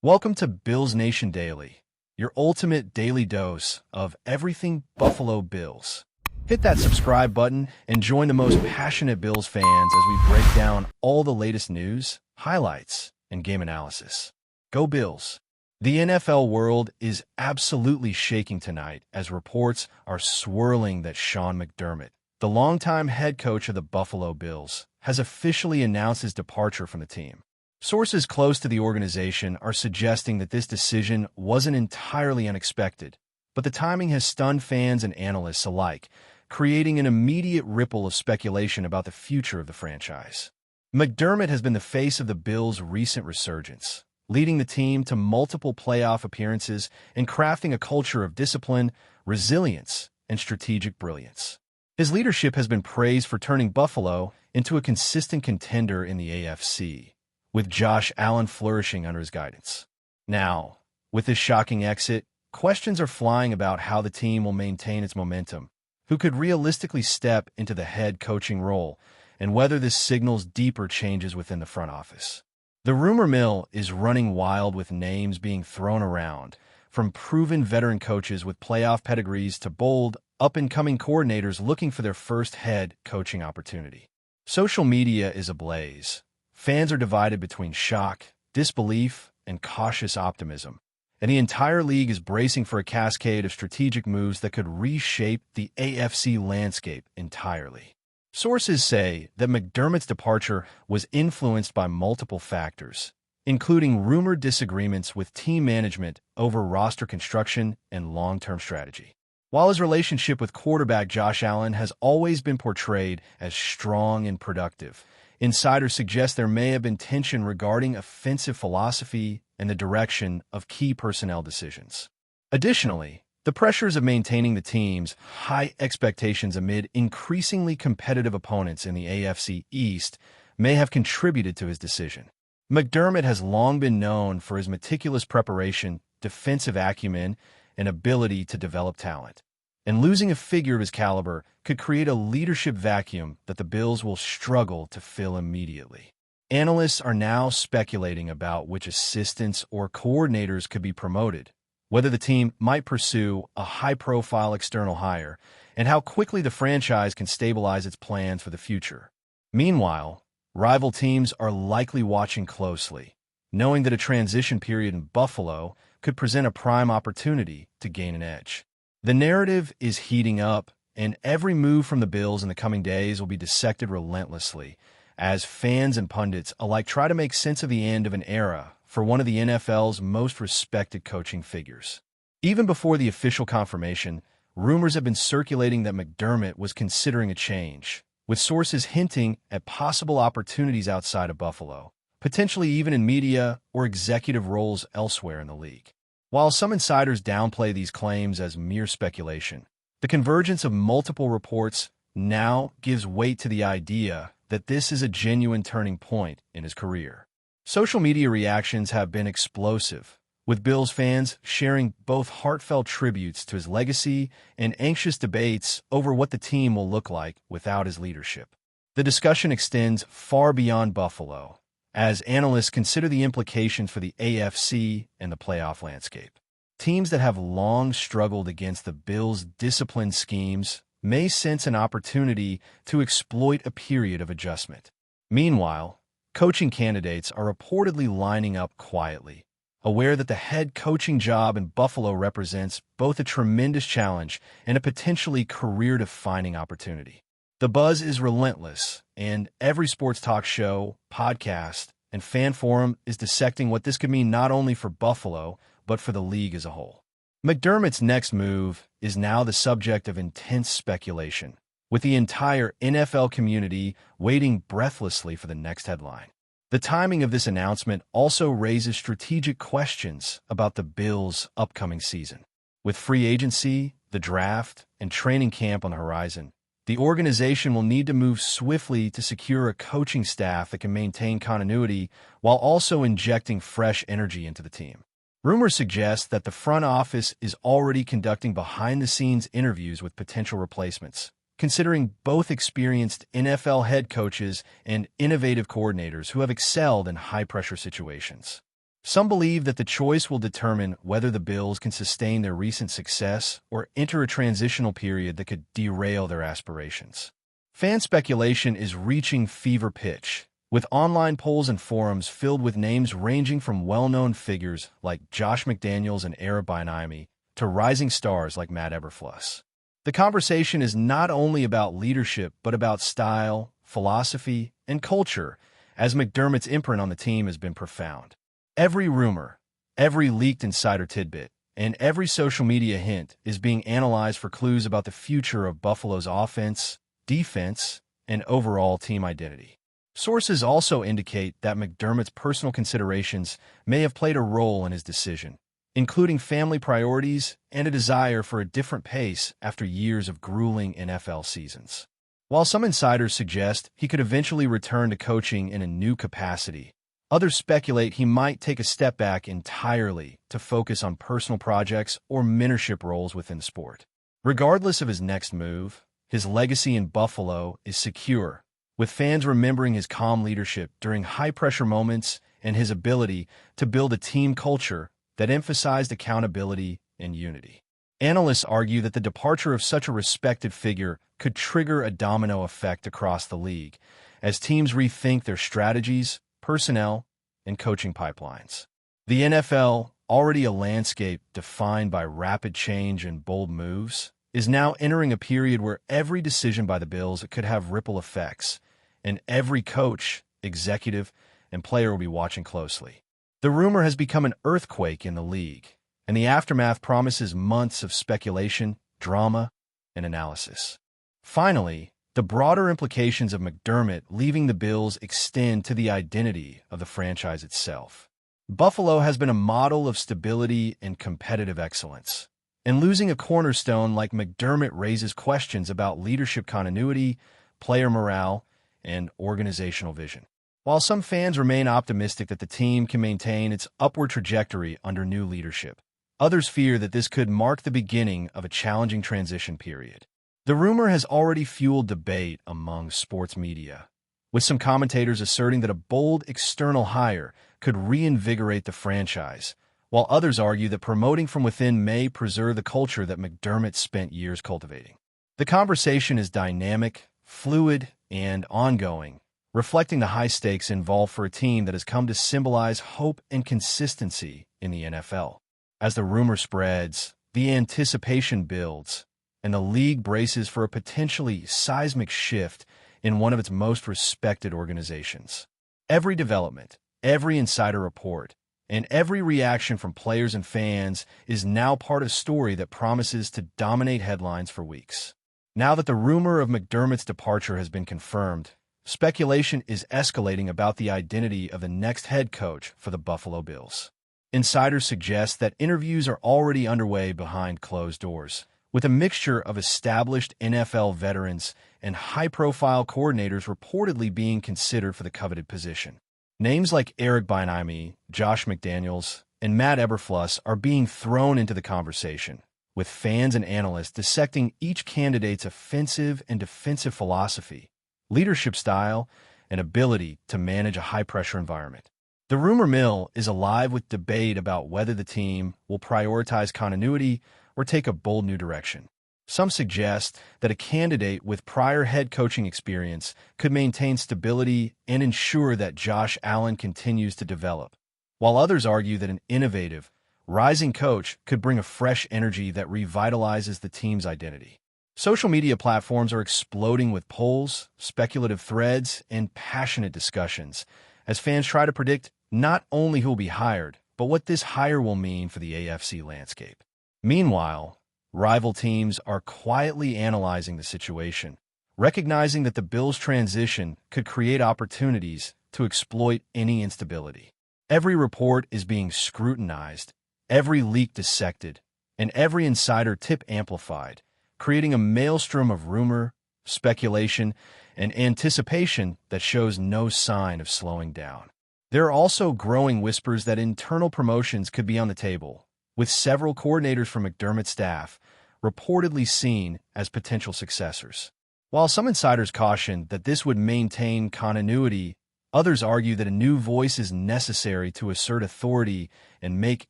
Welcome to Bills Nation Daily, your ultimate daily dose of everything Buffalo Bills. Hit that subscribe button and join the most passionate Bills fans as we break down all the latest news, highlights, and game analysis. Go Bills! The NFL world is absolutely shaking tonight as reports are swirling that Sean McDermott, the longtime head coach of the Buffalo Bills, has officially announced his departure from the team. Sources close to the organization are suggesting that this decision wasn't entirely unexpected, but the timing has stunned fans and analysts alike, creating an immediate ripple of speculation about the future of the franchise. McDermott has been the face of the Bills' recent resurgence, leading the team to multiple playoff appearances and crafting a culture of discipline, resilience, and strategic brilliance. His leadership has been praised for turning Buffalo into a consistent contender in the AFC, with Josh Allen flourishing under his guidance. Now, with this shocking exit, questions are flying about how the team will maintain its momentum, who could realistically step into the head coaching role, and whether this signals deeper changes within the front office. The rumor mill is running wild with names being thrown around, from proven veteran coaches with playoff pedigrees to bold, up-and-coming coordinators looking for their first head coaching opportunity. Social media is ablaze. Fans are divided between shock, disbelief, and cautious optimism, and the entire league is bracing for a cascade of strategic moves that could reshape the AFC landscape entirely. Sources say that McDermott's departure was influenced by multiple factors, including rumored disagreements with team management over roster construction and long-term strategy. While his relationship with quarterback Josh Allen has always been portrayed as strong and productive, insiders suggest there may have been tension regarding offensive philosophy and the direction of key personnel decisions. Additionally, the pressures of maintaining the team's high expectations amid increasingly competitive opponents in the AFC East may have contributed to his decision. McDermott has long been known for his meticulous preparation, defensive acumen, and ability to develop talent, and losing a figure of his caliber could create a leadership vacuum that the Bills will struggle to fill immediately. Analysts are now speculating about which assistants or coordinators could be promoted, whether the team might pursue a high-profile external hire, and how quickly the franchise can stabilize its plans for the future. Meanwhile, rival teams are likely watching closely, knowing that a transition period in Buffalo could present a prime opportunity to gain an edge. The narrative is heating up, and every move from the Bills in the coming days will be dissected relentlessly, as fans and pundits alike try to make sense of the end of an era for one of the NFL's most respected coaching figures. Even before the official confirmation, rumors have been circulating that McDermott was considering a change, with sources hinting at possible opportunities outside of Buffalo, potentially even in media or executive roles elsewhere in the league. While some insiders downplay these claims as mere speculation, the convergence of multiple reports now gives weight to the idea that this is a genuine turning point in his career. Social media reactions have been explosive, with Bills fans sharing both heartfelt tributes to his legacy and anxious debates over what the team will look like without his leadership. The discussion extends far beyond Buffalo, as analysts consider the implications for the AFC and the playoff landscape. Teams that have long struggled against the Bills' disciplined schemes may sense an opportunity to exploit a period of adjustment. Meanwhile, coaching candidates are reportedly lining up quietly, aware that the head coaching job in Buffalo represents both a tremendous challenge and a potentially career-defining opportunity. The buzz is relentless, and every sports talk show, podcast, and fan forum is dissecting what this could mean not only for Buffalo, but for the league as a whole. McDermott's next move is now the subject of intense speculation, with the entire NFL community waiting breathlessly for the next headline. The timing of this announcement also raises strategic questions about the Bills' upcoming season. With free agency, the draft, and training camp on the horizon, the organization will need to move swiftly to secure a coaching staff that can maintain continuity while also injecting fresh energy into the team. Rumors suggest that the front office is already conducting behind-the-scenes interviews with potential replacements, considering both experienced NFL head coaches and innovative coordinators who have excelled in high-pressure situations. Some believe that the choice will determine whether the Bills can sustain their recent success or enter a transitional period that could derail their aspirations. Fan speculation is reaching fever pitch, with online polls and forums filled with names ranging from well-known figures like Josh McDaniels and Eric Bieniemy to rising stars like Matt Eberflus. The conversation is not only about leadership, but about style, philosophy, and culture, as McDermott's imprint on the team has been profound. Every rumor, every leaked insider tidbit, and every social media hint is being analyzed for clues about the future of Buffalo's offense, defense, and overall team identity. Sources also indicate that McDermott's personal considerations may have played a role in his decision, including family priorities and a desire for a different pace after years of grueling NFL seasons. While some insiders suggest he could eventually return to coaching in a new capacity, others speculate he might take a step back entirely to focus on personal projects or mentorship roles within the sport. Regardless of his next move, his legacy in Buffalo is secure, with fans remembering his calm leadership during high-pressure moments and his ability to build a team culture that emphasized accountability and unity. Analysts argue that the departure of such a respected figure could trigger a domino effect across the league, as teams rethink their strategies, personnel, and coaching pipelines. The NFL, already a landscape defined by rapid change and bold moves, is now entering a period where every decision by the Bills could have ripple effects, and every coach, executive, and player will be watching closely. The rumor has become an earthquake in the league, and the aftermath promises months of speculation, drama, and analysis. Finally, the broader implications of McDermott leaving the Bills extend to the identity of the franchise itself. Buffalo has been a model of stability and competitive excellence, and losing a cornerstone like McDermott raises questions about leadership continuity, player morale, and organizational vision. While some fans remain optimistic that the team can maintain its upward trajectory under new leadership, others fear that this could mark the beginning of a challenging transition period. The rumor has already fueled debate among sports media, with some commentators asserting that a bold external hire could reinvigorate the franchise, while others argue that promoting from within may preserve the culture that McDermott spent years cultivating. The conversation is dynamic, fluid, and ongoing, reflecting the high stakes involved for a team that has come to symbolize hope and consistency in the NFL. As the rumor spreads, the anticipation builds, and the league braces for a potentially seismic shift in one of its most respected organizations. Every development, every insider report, and every reaction from players and fans is now part of a story that promises to dominate headlines for weeks. Now that the rumor of McDermott's departure has been confirmed, speculation is escalating about the identity of the next head coach for the Buffalo Bills. Insiders suggest that interviews are already underway behind closed doors, with a mixture of established NFL veterans and high-profile coordinators reportedly being considered for the coveted position. Names like Eric Bieniemy, Josh McDaniels, and Matt Eberflus are being thrown into the conversation, with fans and analysts dissecting each candidate's offensive and defensive philosophy, leadership style, and ability to manage a high-pressure environment. The rumor mill is alive with debate about whether the team will prioritize continuity or take a bold new direction. Some suggest that a candidate with prior head coaching experience could maintain stability and ensure that Josh Allen continues to develop, while others argue that an innovative, rising coach could bring a fresh energy that revitalizes the team's identity. Social media platforms are exploding with polls, speculative threads, and passionate discussions as fans try to predict not only who will be hired, but what this hire will mean for the AFC landscape. Meanwhile, rival teams are quietly analyzing the situation, recognizing that the Bills' transition could create opportunities to exploit any instability. Every report is being scrutinized, every leak dissected, and every insider tip amplified, creating a maelstrom of rumor, speculation, and anticipation that shows no sign of slowing down. There are also growing whispers that internal promotions could be on the table, with several coordinators from McDermott's staff reportedly seen as potential successors. While some insiders caution that this would maintain continuity Others argue that a new voice is necessary to assert authority and make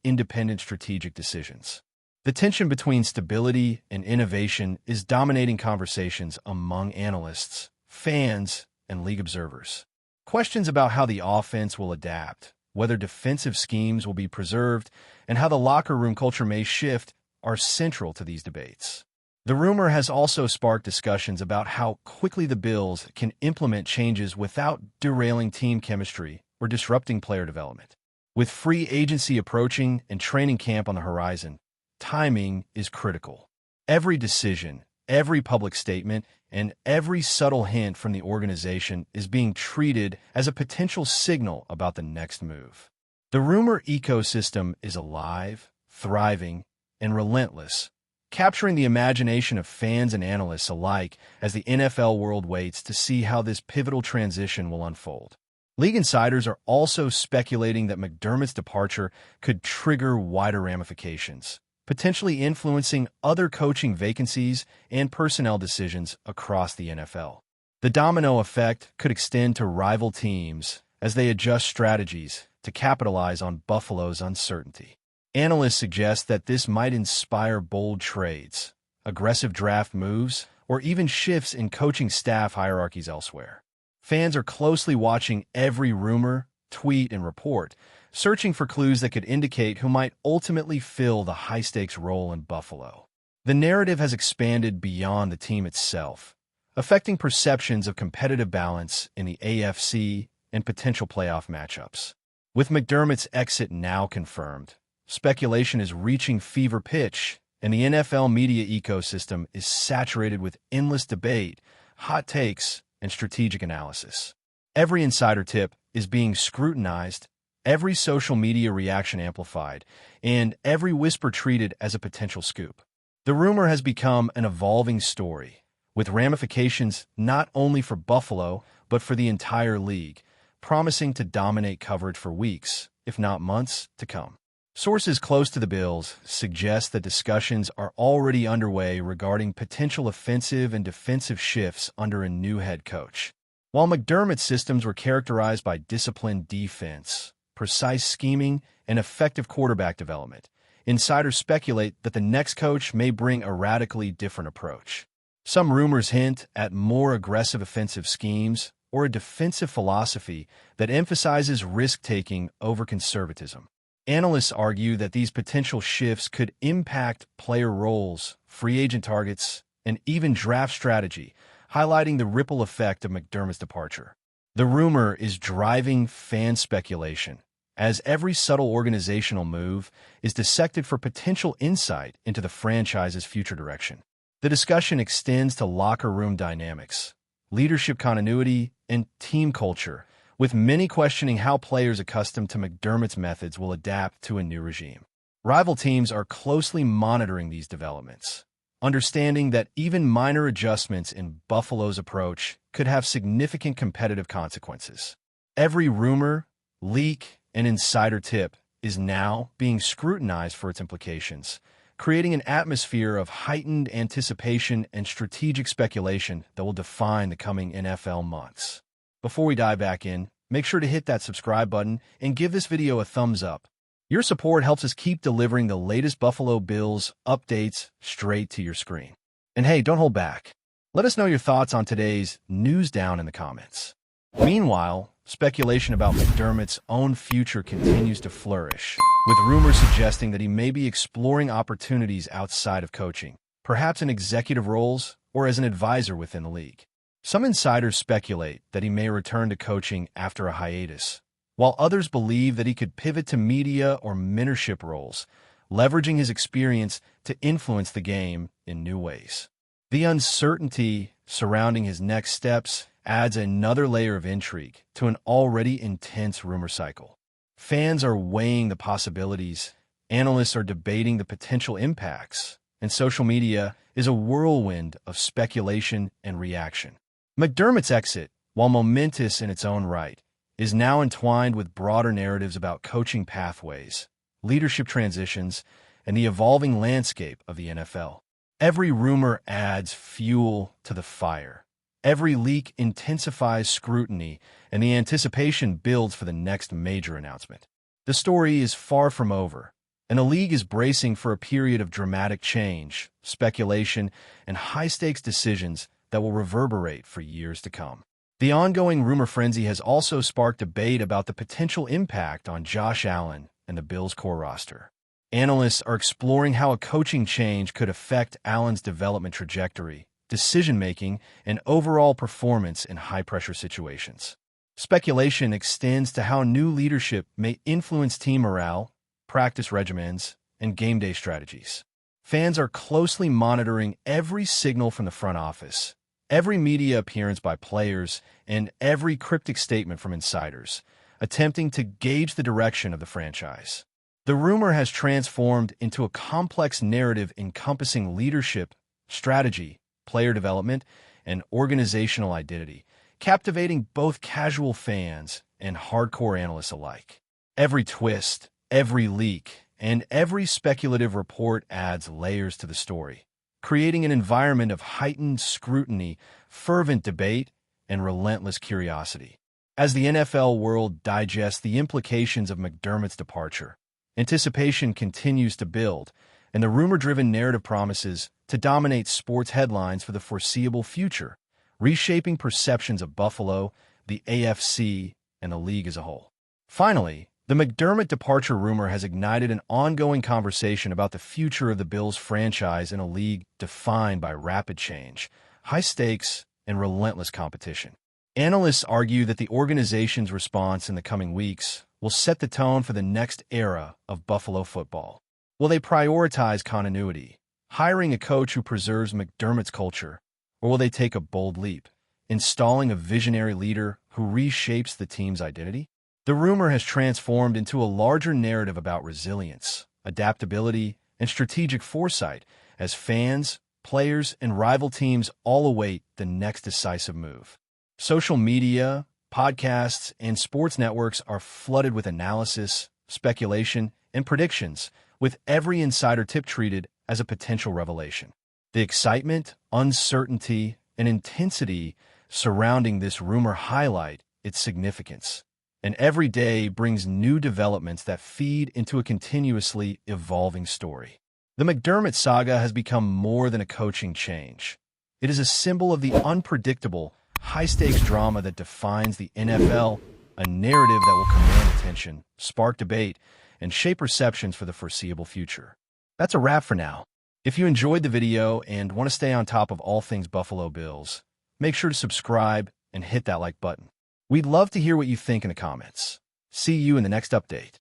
independent strategic decisions. The tension between stability and innovation is dominating conversations among analysts, fans, and league observers. Questions about how the offense will adapt, whether defensive schemes will be preserved, and how the locker room culture may shift are central to these debates. The rumor has also sparked discussions about how quickly the Bills can implement changes without derailing team chemistry or disrupting player development. With free agency approaching and training camp on the horizon, timing is critical. Every decision, every public statement, and every subtle hint from the organization is being treated as a potential signal about the next move. The rumor ecosystem is alive, thriving, and relentless, capturing the imagination of fans and analysts alike as the NFL world waits to see how this pivotal transition will unfold. League insiders are also speculating that McDermott's departure could trigger wider ramifications, potentially influencing other coaching vacancies and personnel decisions across the NFL. The domino effect could extend to rival teams as they adjust strategies to capitalize on Buffalo's uncertainty. Analysts suggest that this might inspire bold trades, aggressive draft moves, or even shifts in coaching staff hierarchies elsewhere. Fans are closely watching every rumor, tweet, and report, searching for clues that could indicate who might ultimately fill the high-stakes role in Buffalo. The narrative has expanded beyond the team itself, affecting perceptions of competitive balance in the AFC and potential playoff matchups. With McDermott's exit now confirmed, speculation is reaching fever pitch, and the NFL media ecosystem is saturated with endless debate, hot takes, and strategic analysis. Every insider tip is being scrutinized, every social media reaction amplified, and every whisper treated as a potential scoop. The rumor has become an evolving story, with ramifications not only for Buffalo, but for the entire league, promising to dominate coverage for weeks, if not months, to come. Sources close to the Bills suggest that discussions are already underway regarding potential offensive and defensive shifts under a new head coach. While McDermott's systems were characterized by disciplined defense, precise scheming, and effective quarterback development, insiders speculate that the next coach may bring a radically different approach. Some rumors hint at more aggressive offensive schemes or a defensive philosophy that emphasizes risk-taking over conservatism. Analysts argue that these potential shifts could impact player roles, free agent targets, and even draft strategy, highlighting the ripple effect of McDermott's departure. The rumor is driving fan speculation, as every subtle organizational move is dissected for potential insight into the franchise's future direction. The discussion extends to locker room dynamics, leadership continuity, and team culture, with many questioning how players accustomed to McDermott's methods will adapt to a new regime. Rival teams are closely monitoring these developments, understanding that even minor adjustments in Buffalo's approach could have significant competitive consequences. Every rumor, leak, and insider tip is now being scrutinized for its implications, creating an atmosphere of heightened anticipation and strategic speculation that will define the coming NFL months. Before we dive back in, make sure to hit that subscribe button and give this video a thumbs up. Your support helps us keep delivering the latest Buffalo Bills updates straight to your screen. And hey, don't hold back. Let us know your thoughts on today's news down in the comments. Meanwhile, speculation about McDermott's own future continues to flourish, with rumors suggesting that he may be exploring opportunities outside of coaching, perhaps in executive roles or as an advisor within the league. Some insiders speculate that he may return to coaching after a hiatus, while others believe that he could pivot to media or mentorship roles, leveraging his experience to influence the game in new ways. The uncertainty surrounding his next steps adds another layer of intrigue to an already intense rumor cycle. Fans are weighing the possibilities, analysts are debating the potential impacts, and social media is a whirlwind of speculation and reaction. McDermott's exit, while momentous in its own right, is now entwined with broader narratives about coaching pathways, leadership transitions, and the evolving landscape of the NFL. Every rumor adds fuel to the fire, Every leak intensifies scrutiny, and the anticipation builds for the next major announcement. The story is far from over, and the league is bracing for a period of dramatic change, speculation, and high-stakes decisions that will reverberate for years to come. The ongoing rumor frenzy has also sparked debate about the potential impact on Josh Allen and the Bills' core roster. Analysts are exploring how a coaching change could affect Allen's development trajectory, decision-making, and overall performance in high-pressure situations. Speculation extends to how new leadership may influence team morale, practice regimens, and game day strategies. Fans are closely monitoring every signal from the front office, every media appearance by players, and every cryptic statement from insiders, attempting to gauge the direction of the franchise. The rumor has transformed into a complex narrative encompassing leadership, strategy, player development, and organizational identity, captivating both casual fans and hardcore analysts alike. Every twist, every leak, and every speculative report adds layers to the story, creating an environment of heightened scrutiny, fervent debate, and relentless curiosity. As the NFL world digests the implications of McDermott's departure, anticipation continues to build, and the rumor-driven narrative promises to dominate sports headlines for the foreseeable future, reshaping perceptions of Buffalo, the AFC, and the league as a whole. Finally, the McDermott departure rumor has ignited an ongoing conversation about the future of the Bills franchise in a league defined by rapid change, high stakes, and relentless competition. Analysts argue that the organization's response in the coming weeks will set the tone for the next era of Buffalo football. Will they prioritize continuity, hiring a coach who preserves McDermott's culture, or will they take a bold leap, installing a visionary leader who reshapes the team's identity? The rumor has transformed into a larger narrative about resilience, adaptability, and strategic foresight as fans, players, and rival teams all await the next decisive move. Social media, podcasts, and sports networks are flooded with analysis, speculation, and predictions, with every insider tip treated as a potential revelation. The excitement, uncertainty, and intensity surrounding this rumor highlight its significance, and every day brings new developments that feed into a continuously evolving story. The McDermott saga has become more than a coaching change. It is a symbol of the unpredictable, high-stakes drama that defines the NFL, a narrative that will command attention, spark debate, and shape perceptions for the foreseeable future. That's a wrap for now. If you enjoyed the video and want to stay on top of all things Buffalo Bills, make sure to subscribe and hit that like button. We'd love to hear what you think in the comments. See you in the next update.